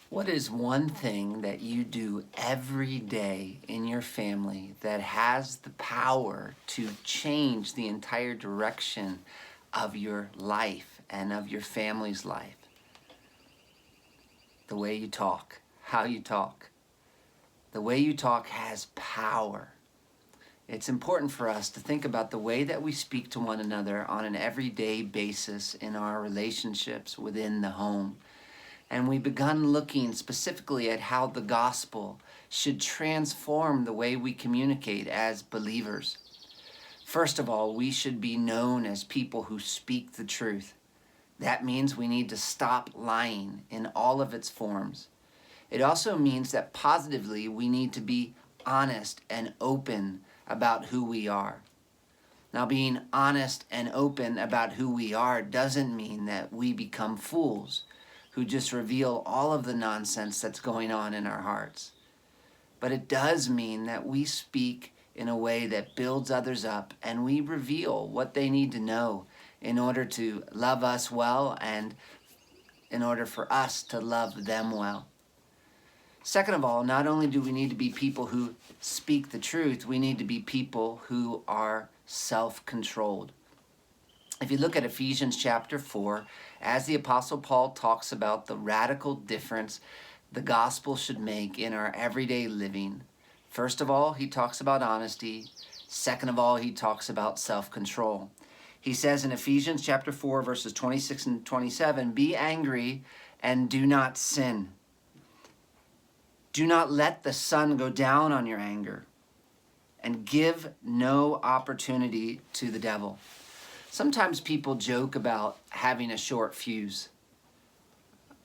What is one thing that you do every day in your family that has the power to change the entire direction of your life and of your family's life? The way you talk, how you talk. The way you talk has power. It's important for us to think about the way that we speak to one another on an everyday basis in our relationships within the home. And we begun looking specifically at how the gospel should transform the way we communicate as believers. First of all, we should be known as people who speak the truth. That means we need to stop lying in all of its forms. It also means that positively we need to be honest and open about who we are. Now, being honest and open about who we are doesn't mean that we become fools who just reveal all of the nonsense that's going on in our hearts. But it does mean that we speak in a way that builds others up and we reveal what they need to know in order to love us well and in order for us to love them well. Second of all, not only do we need to be people who speak the truth, we need to be people who are self-controlled. If you look at Ephesians chapter 4, as the Apostle Paul talks about the radical difference the gospel should make in our everyday living, first of all, he talks about honesty. Second of all, he talks about self-control. He says in Ephesians chapter 4, verses 26 and 27, "Be angry and do not sin. Do not let the sun go down on your anger, and give no opportunity to the devil." Sometimes people joke about having a short fuse.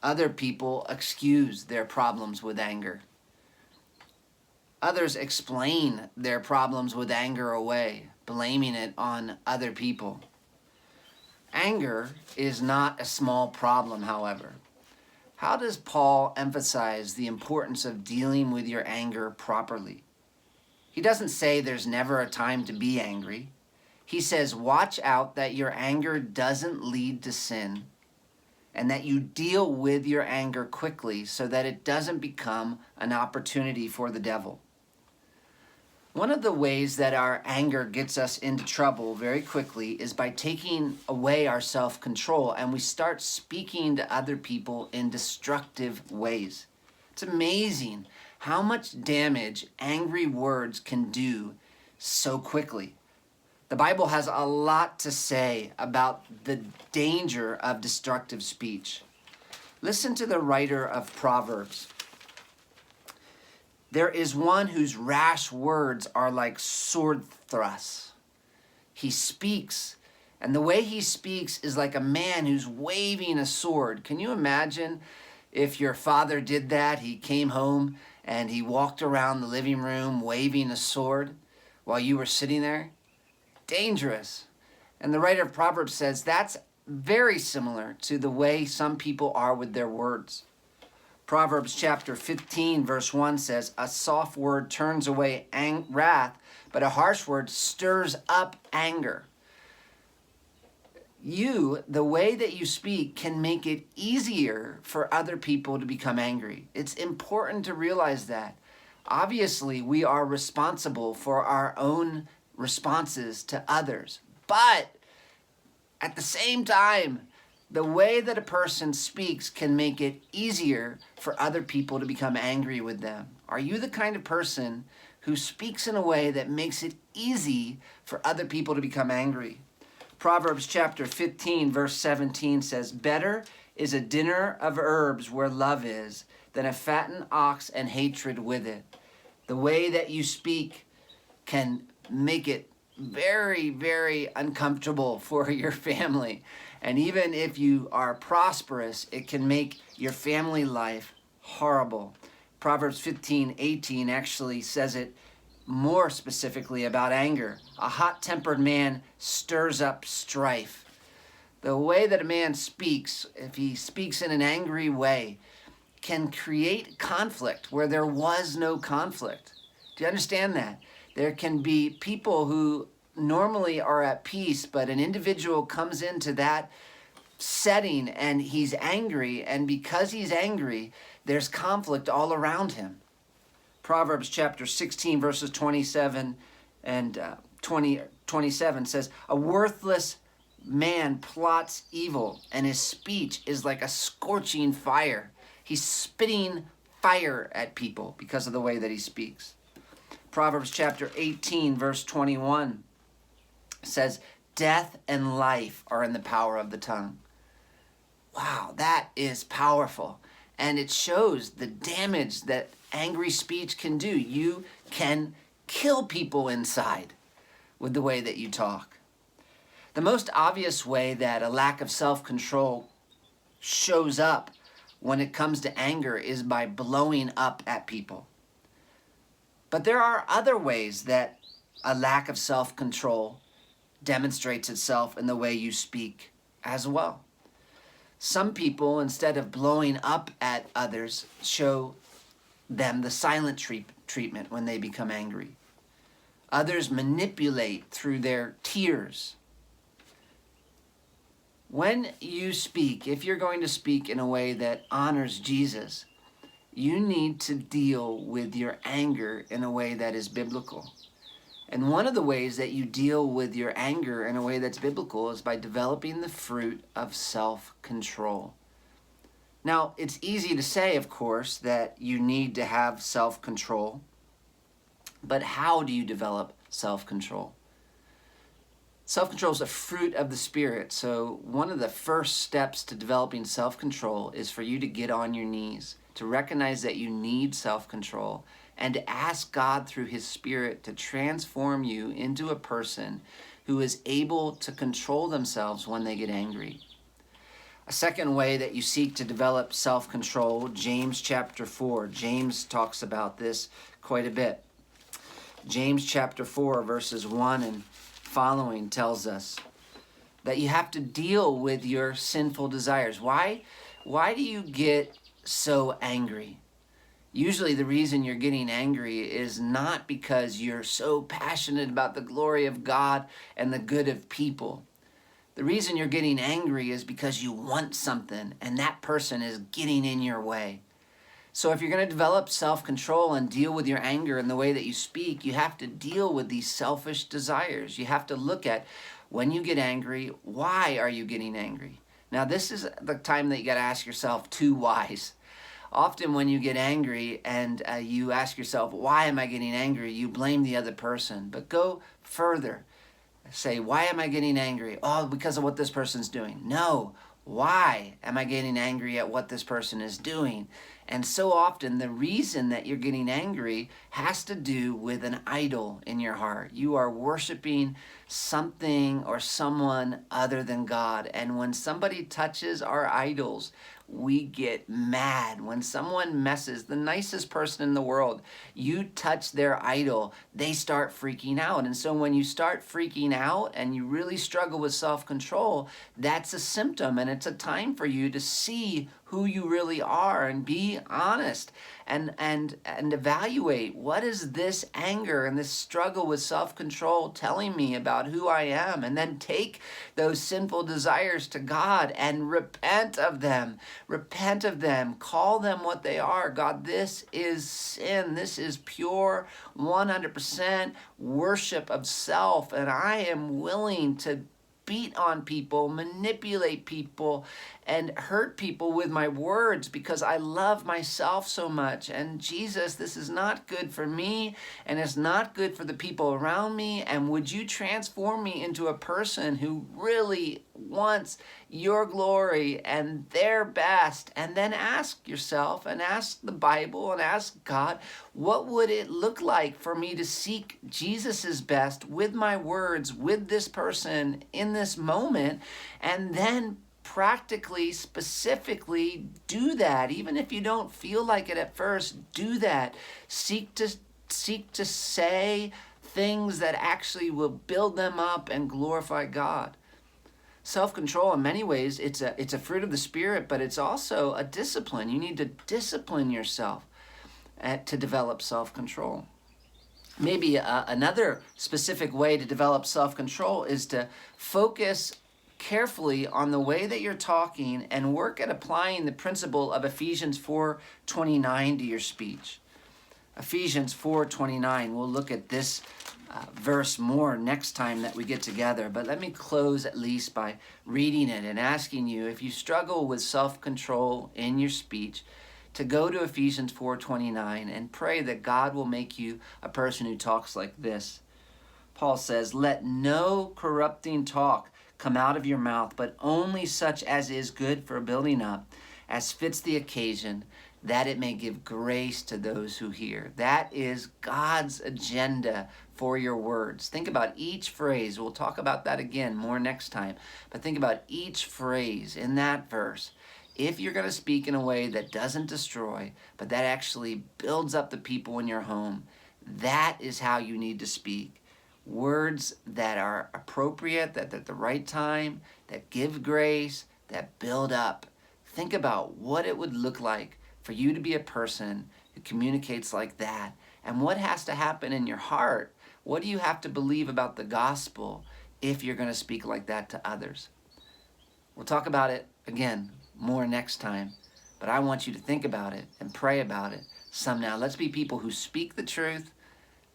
Other people excuse their problems with anger. Others explain their problems with anger away, blaming it on other people. Anger is not a small problem, however. How does Paul emphasize the importance of dealing with your anger properly? He doesn't say there's never a time to be angry. He says, watch out that your anger doesn't lead to sin and that you deal with your anger quickly so that it doesn't become an opportunity for the devil. One of the ways that our anger gets us into trouble very quickly is by taking away our self-control and we start speaking to other people in destructive ways. It's amazing how much damage angry words can do so quickly. The Bible has a lot to say about the danger of destructive speech. Listen to the writer of Proverbs. "There is one whose rash words are like sword thrusts. He speaks, and the way he speaks is like a man who's waving a sword." Can you imagine if your father did that? He came home and he walked around the living room waving a sword while you were sitting there? Dangerous. And the writer of Proverbs says that's very similar to the way some people are with their words. Proverbs chapter 15 verse 1 says, "A soft word turns away wrath, but a harsh word stirs up anger." The way that you speak can make it easier for other people to become angry. It's important to realize that. Obviously, we are responsible for our own responses to others. But at the same time, the way that a person speaks can make it easier for other people to become angry with them. Are you the kind of person who speaks in a way that makes it easy for other people to become angry? Proverbs chapter 15, verse 17 says, "Better is a dinner of herbs where love is than a fattened ox and hatred with it." The way that you speak can make it very, very uncomfortable for your family. And even if you are prosperous, it can make your family life horrible. Proverbs 15:18 actually says it more specifically about anger. "A hot-tempered man stirs up strife." The way that a man speaks, if he speaks in an angry way, can create conflict where there was no conflict. Do you understand that? There can be people who normally are at peace, but an individual comes into that setting and he's angry, and because he's angry, there's conflict all around him. Proverbs chapter 16 verses 27 and 27 says, "A worthless man plots evil, and his speech is like a scorching fire." He's spitting fire at people because of the way that he speaks. Proverbs chapter 18 verse 21 says, "Death and life are in the power of the tongue." Wow, that is powerful. And it shows the damage that angry speech can do. You can kill people inside with the way that you talk. The most obvious way that a lack of self-control shows up when it comes to anger is by blowing up at people. But there are other ways that a lack of self-control demonstrates itself in the way you speak as well. Some people, instead of blowing up at others, show them the silent treatment when they become angry. Others manipulate through their tears. When you speak, if you're going to speak in a way that honors Jesus, you need to deal with your anger in a way that is biblical. And one of the ways that you deal with your anger in a way that's biblical is by developing the fruit of self-control. Now, it's easy to say, of course, that you need to have self-control. But how do you develop self-control? Self-control is a fruit of the Spirit. So one of the first steps to developing self-control is for you to get on your knees, to recognize that you need self-control, and to ask God through His Spirit to transform you into a person who is able to control themselves when they get angry. A second way that you seek to develop self-control, James chapter 4. James talks about this quite a bit. James chapter 4 verses 1 and following tells us that you have to deal with your sinful desires. Why do you get so angry? Usually the reason you're getting angry is not because you're so passionate about the glory of God and the good of people. The reason you're getting angry is because you want something and that person is getting in your way. So if you're going to develop self-control and deal with your anger in the way that you speak, you have to deal with these selfish desires. You have to look at, when you get angry, why are you getting angry? Now this is the time that you got to ask yourself two whys. Often when you get angry and you ask yourself, why am I getting angry? You blame the other person. But go further. Say, why am I getting angry? Oh, because of what this person's doing. No, why am I getting angry at what this person is doing? And so often the reason that you're getting angry has to do with an idol in your heart. You are worshiping something or someone other than God. And when somebody touches our idols, we get mad. When someone messes, the nicest person in the world, you touch their idol, they start freaking out. And so when you start freaking out and you really struggle with self-control, that's a symptom, and it's a time for you to see who you really are and be honest and evaluate, what is this anger and this struggle with self-control telling me about who I am? And then take those sinful desires to God and repent of them. Repent of them. Call them what they are. God, this is sin. This is pure 100% worship of self, and I am willing to beat on people, manipulate people, and hurt people with my words because I love myself so much. And Jesus, this is not good for me, and it's not good for the people around me. And would you transform me into a person who really wants your glory and their best? And then ask yourself and ask the Bible and ask God, what would it look like for me to seek Jesus's best with my words, with this person in this moment, and then practically, specifically do that. Even if you don't feel like it at first, do that. Seek to say things that actually will build them up and glorify God. Self-control, in many ways, it's a fruit of the Spirit, but it's also a discipline. You need to discipline yourself to develop self-control. Maybe another specific way to develop self-control is to focus carefully on the way that you're talking and work at applying the principle of Ephesians 4:29 to your speech. Ephesians 4:29. We'll look at this verse more next time that we get together, but let me close at least by reading it and asking you, if you struggle with self-control in your speech, to go to Ephesians 4:29 and pray that God will make you a person who talks like this. Paul says, "Let no corrupting talk come out of your mouth, but only such as is good for building up, as fits the occasion, that it may give grace to those who hear." That is God's agenda for your words. Think about each phrase. We'll talk about that again more next time. But think about each phrase in that verse. If you're going to speak in a way that doesn't destroy, but that actually builds up the people in your home, that is how you need to speak. Words that are appropriate, that at the right time, that give grace, that build up. Think about what it would look like for you to be a person who communicates like that. And what has to happen in your heart? What do you have to believe about the gospel if you're going to speak like that to others? We'll talk about it again more next time. But I want you to think about it and pray about it some now. Let's be people who speak the truth,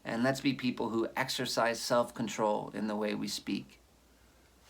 and let's be people who exercise self-control in the way we speak.